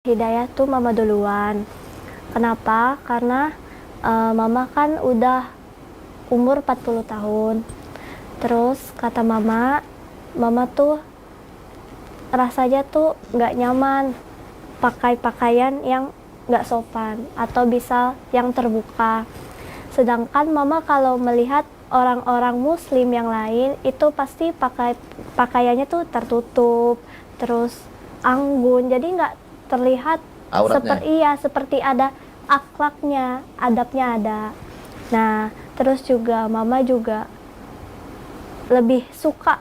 Hidayah tuh mama duluan. Kenapa? Karena mama kan udah umur 40 tahun. Terus kata mama tuh rasanya tuh nggak nyaman pakai pakaian yang nggak sopan atau bisa yang terbuka. Sedangkan mama kalau melihat orang-orang muslim yang lain itu pasti pakaiannya tuh tertutup, terus anggun, jadi nggak terlihat seperti ada akhlaknya, adabnya ada. Nah, terus juga mama juga lebih suka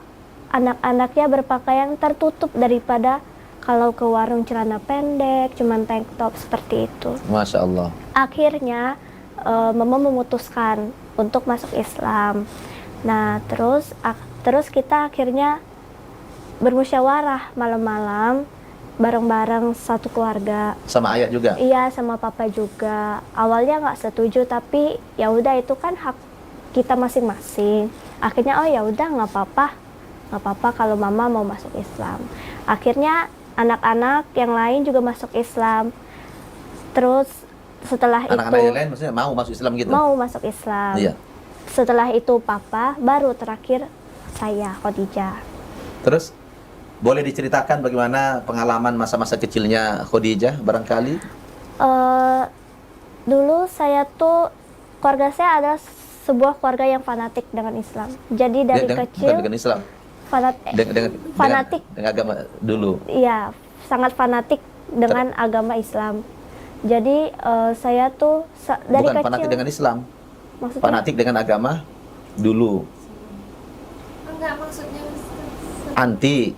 anak-anaknya berpakaian tertutup daripada kalau ke warung celana pendek, cuman tank top seperti itu. Masya Allah. Akhirnya mama memutuskan untuk masuk Islam. Nah, terus kita akhirnya bermusyawarah malam-malam bareng-bareng satu keluarga. Sama ayah juga? Iya, sama papa juga. Awalnya nggak setuju, tapi ya udah itu kan hak kita masing-masing. Akhirnya oh ya udah nggak apa-apa kalau mama mau masuk Islam. Akhirnya anak-anak yang lain juga masuk Islam. Terus setelah anak-anak yang lain maksudnya mau masuk Islam gitu? Mau masuk Islam. Iya. Setelah itu papa, baru terakhir saya, Khadijah. Terus boleh diceritakan bagaimana pengalaman masa-masa kecilnya Khadijah barangkali? Dulu saya tuh, keluarga saya adalah sebuah keluarga yang fanatik dengan Islam. Jadi dari kecil dengan Islam. Fanatik dengan agama dulu. Iya, sangat fanatik dengan agama Islam. Jadi saya tuh dari bukan kecil. fanatik dengan Islam. Maksudnya? Fanatik dengan agama dulu. Enggak, maksudnya Anti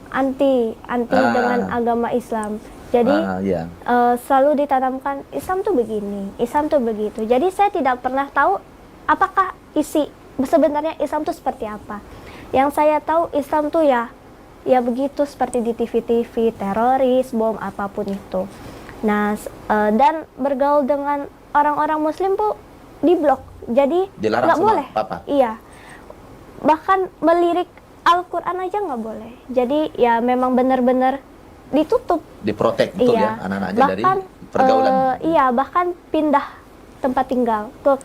dengan agama Islam. Jadi iya. selalu ditanamkan Islam tuh begini, Islam tuh begitu. Jadi saya tidak pernah tahu apakah isi sebenarnya Islam tuh seperti apa. Yang saya tahu Islam tuh ya begitu seperti di TV-TV, teroris, bom, apapun itu. Nah, dan bergaul dengan orang-orang Muslim tuh diblok. Jadi nggak boleh. Papa. Iya. Bahkan melirik Al-Quran aja nggak boleh. Jadi ya memang benar-benar ditutup. Diprotek betul ya anak-anaknya dari pergaulan. Iya, bahkan pindah tempat tinggal ke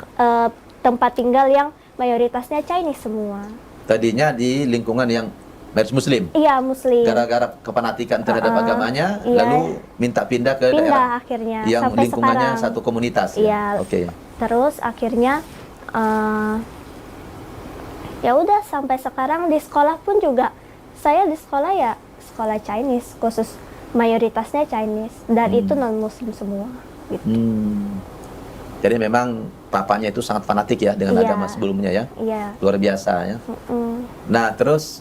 tempat tinggal yang mayoritasnya Chinese semua. Tadinya di lingkungan yang Muslim. Iya, Muslim. Gara-gara kepanatikan terhadap agamanya, iya. Lalu minta pindah ke daerah akhirnya, yang sampai lingkungannya sekarang. satu komunitas. Iya. Ya? Oke. Terus akhirnya ya udah sampai sekarang di sekolah pun juga saya di sekolah ya sekolah Chinese, khusus mayoritasnya Chinese dan itu non Muslim semua. Gitu. Jadi memang papanya itu sangat fanatik ya dengan agama sebelumnya ya. Iya. Luar biasa ya. Nah terus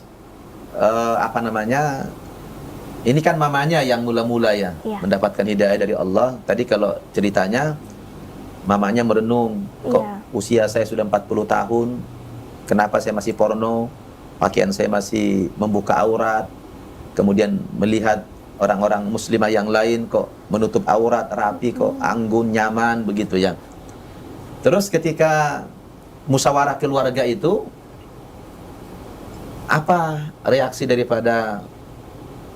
ini kan mamanya yang mula-mula ya mendapatkan hidayah dari Allah. Tadi kalau ceritanya mamanya merenung, kok usia saya sudah 40 tahun, kenapa saya masih porno, pakaian saya masih membuka aurat, kemudian melihat orang-orang muslimah yang lain kok menutup aurat, rapi, kok anggun, nyaman, begitu ya. Terus ketika musyawarah keluarga itu, apa reaksi daripada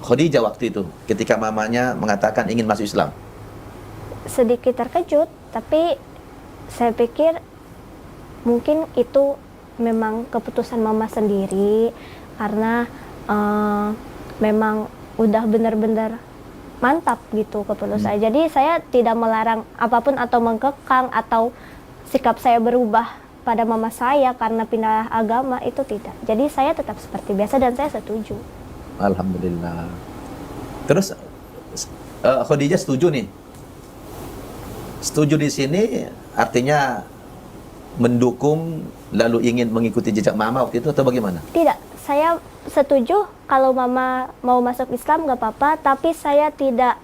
Khadijah waktu itu ketika mamanya mengatakan ingin masuk Islam? Sedikit terkejut, tapi saya pikir mungkin itu memang keputusan mama sendiri karena memang udah benar-benar mantap gitu keputusan. Jadi saya tidak melarang apapun atau mengkekang atau sikap saya berubah pada mama saya karena pindah agama, itu tidak. Jadi saya tetap seperti biasa dan saya setuju. Alhamdulillah. Terus Khadijah setuju nih. Setuju di sini artinya mendukung lalu ingin mengikuti jejak mama waktu itu atau bagaimana? Tidak, saya setuju kalau mama mau masuk Islam nggak apa-apa, tapi saya tidak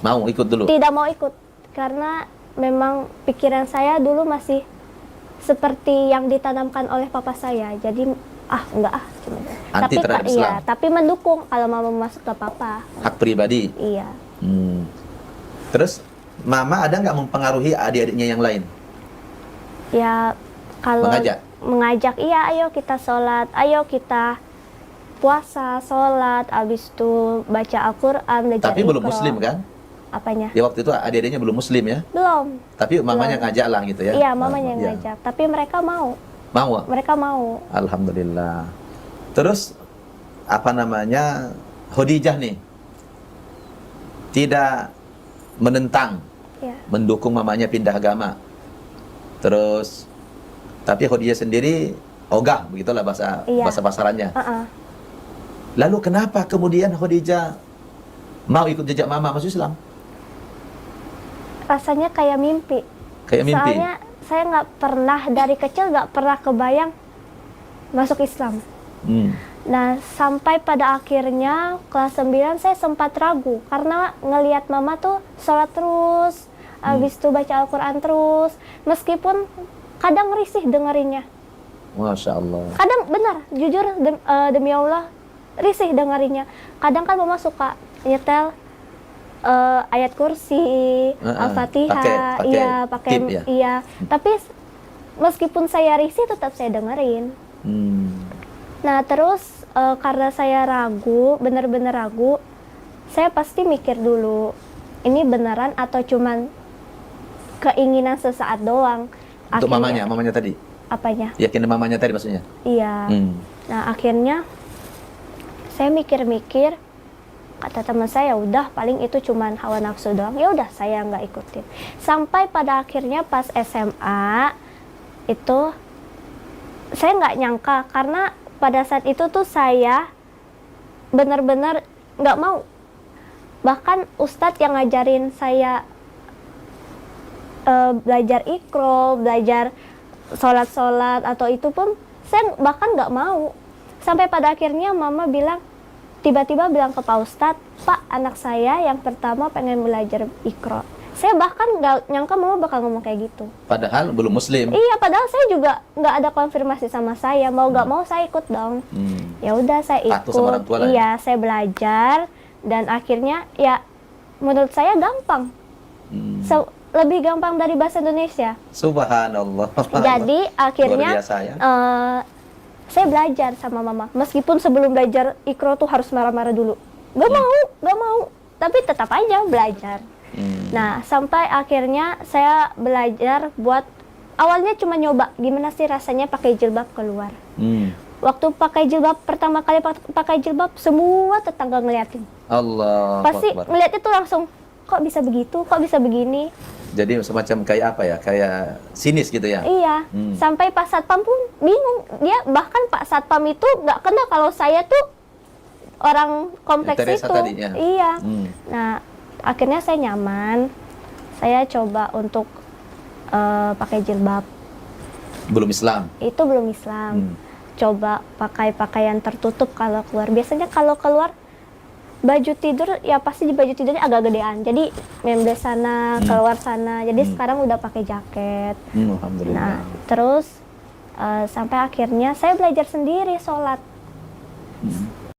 mau ikut dulu. Tidak mau ikut karena memang pikiran saya dulu masih seperti yang ditanamkan oleh papa saya. Jadi enggak anti terhadap Islam. Iya, tapi mendukung kalau mama masuk gak apa-apa. Hak pribadi. Iya. Terus mama ada nggak mempengaruhi adik-adiknya yang lain? Ya kalau mengajak, iya ayo kita sholat, ayo kita puasa, sholat, abis itu baca Al-Quran, belajar Tapi belum Muslim kan? Apanya? Ya waktu itu adik-adiknya belum muslim ya? Belum. Tapi mamanya Belum. ngajak lah gitu ya? Iya, mamanya yang Iya. ngajak. Tapi mereka mau. Mau? Mereka mau. Alhamdulillah. Terus apa namanya, Khadijah nih tidak menentang, Iya. mendukung mamanya pindah agama. Terus tapi Khadijah sendiri ogah, begitulah bahasa Iya. bahasa pasarannya. Uh-uh. Lalu kenapa kemudian Khadijah mau ikut jejak mama masuk Islam? Rasanya kayak mimpi. Kayak mimpi. Soalnya saya nggak pernah, dari kecil nggak pernah kebayang masuk Islam. Hmm. Nah, sampai pada akhirnya kelas 9 saya sempat ragu karena ngelihat mama tuh sholat terus, habis itu baca Al-Quran terus, meskipun kadang risih dengerinnya. Masya Allah. Kadang benar, jujur demi Allah risih dengerinnya. Kadang kan mama suka nyetel ayat kursi, Al-Fatihah, pakai iya pakai tip ya? iya. Tapi meskipun saya risih tetap saya dengerin. Nah terus karena saya ragu, benar-benar ragu, saya pasti mikir dulu, ini beneran atau cuman keinginan sesaat doang. Untuk mamanya tadi? Apanya? Yakin mamanya tadi maksudnya? Iya. Nah akhirnya saya mikir-mikir, kata teman saya, udah paling itu cuman hawa nafsu doang, ya udah saya nggak ikutin. Sampai pada akhirnya pas SMA itu saya nggak nyangka, karena pada saat itu tuh saya benar-benar nggak mau. Bahkan ustadz yang ngajarin saya belajar ikro, belajar sholat-sholat atau itu pun saya bahkan nggak mau. Sampai pada akhirnya mama bilang, tiba-tiba bilang ke Pak Ustadz, Pak, anak saya yang pertama pengen belajar ikro. Saya bahkan nggak nyangka mama bakal ngomong kayak gitu. Padahal belum muslim. Iya, padahal saya juga nggak ada konfirmasi sama saya. Mau nggak mau saya ikut dong. Ya udah saya Patuh sama orang ikut. tua lah ya? Iya, saya belajar dan akhirnya ya menurut saya gampang. Lebih gampang dari bahasa Indonesia. Subhanallah. Jadi akhirnya Luar biasa ya? saya belajar sama mama. Meskipun sebelum belajar ikro tuh harus marah-marah dulu. Gak mau. Tapi tetap aja belajar. Nah, sampai akhirnya saya belajar buat, awalnya cuma nyoba gimana sih rasanya pakai jilbab keluar. Waktu pakai jilbab, pertama kali pakai jilbab, semua tetangga ngeliatin. Allah. Pasti ngeliat itu langsung, kok bisa begitu, kok bisa begini. Jadi semacam kayak apa ya, kayak sinis gitu ya? Iya, sampai Pak Satpam pun bingung. Dia bahkan Pak Satpam itu nggak kenal kalau saya tuh orang kompleks Teresa itu. tadi, ya? Iya. Nah, akhirnya saya nyaman. Saya coba untuk pakai jilbab. Belum Islam? Itu belum Islam. Coba pakai pakaian tertutup kalau keluar. Biasanya kalau keluar baju tidur, ya pasti di baju tidurnya agak gedean. Jadi member sana, keluar sana. Jadi sekarang udah pakai jaket. Alhamdulillah. Nah, terus sampai akhirnya saya belajar sendiri sholat.